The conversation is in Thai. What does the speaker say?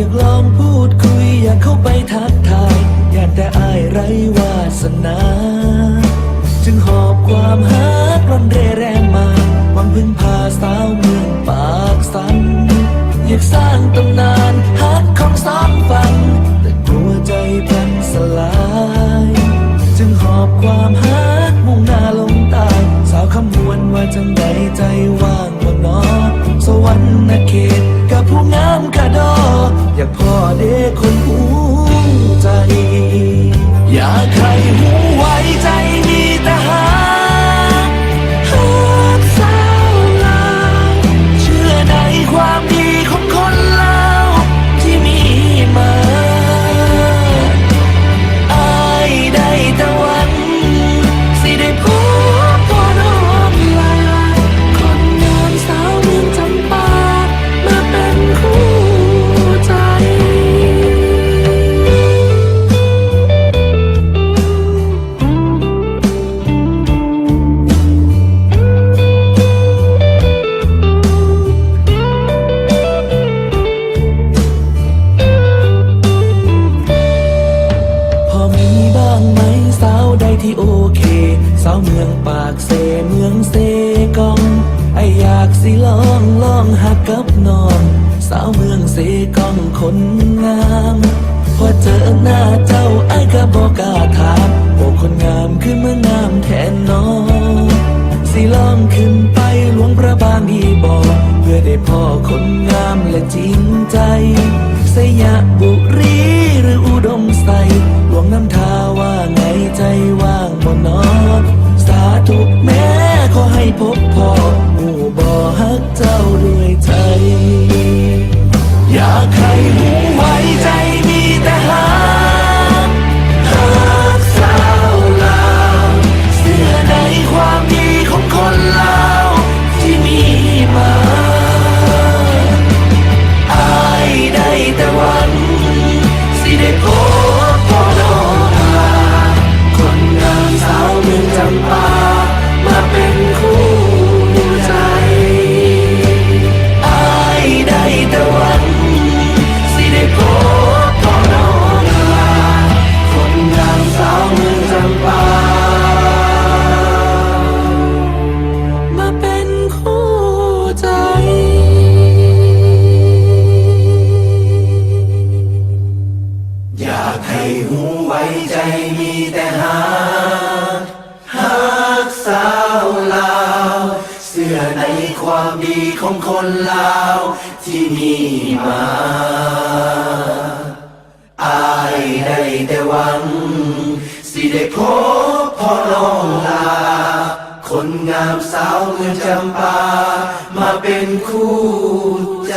ากลองพูดคุยอยากเข้าไปทักทายอยากแต่อายไร้วาสนาจึงหอบความฮักร่อนเร่แรงมาหวังพึ่งพาสาวเมืองปากสันอยากสร้างตำนานฮักของสองฝั่งแต่กลัวใจพลันสลายจึงหอบความฮักมุ่งหน้าลงใต้สาวคำนวณว่าจังใดใจว่างบ่นอสวรรค์เขตกับผู้งามกะดออยากพ่อเด็กคนหูใจอยากใครหูไว้ใจมีแต่ฮักสาวลาวเชื่อในความดีของคนลาวที่มีมาอายได้แต่หวังสิได้พบพ่อน้องลาคนงามสาวเมืองจำปามาเป็นคู่ใจที่โอเคสาวเมืองปากเซเมืองเซกองไออยากสิลองหักกับน้องสาวเมืองเซกองคนงามพอเจอหน้าเจ้าไอก็บอกกล้าถามโอ้คนงามคือเมืองงามแทนน้องสิลองขึ้นไปหลวงพระบางดีบอกเพื่อได้พ่อคนงามและจริงใจสยบุรีหรืออุดมใสหลวงน้ำทาว่าไงใจว่างบ่นอนสาธุแม่ขอให้พบพ่อหมู่บ่ฮักเจ้าด้วยใจอยากให้หูไว้ใจมีแต่ฮักสาวลาวเชื่อในความดีของคนลาวที่มีมาอายได้แต่หวังสิได้พบพ่อน้องลาคนงามสาวเมืองจำปามาเป็นคู่ใจอายได้แต่หวังสิได้พบพ่อน้องลาคนงามสาวเมืองจำปามาเป็นคู่ใจอยากให้หูไว้ใจมีแต่ฮักสาวลาวเชื่อในความดีของคนลาวที่มีมาอายได้แต่หวังสิได้พบพ่อน้องลาคนงามสาวเมืองจำปามาเป็นคู่ใจ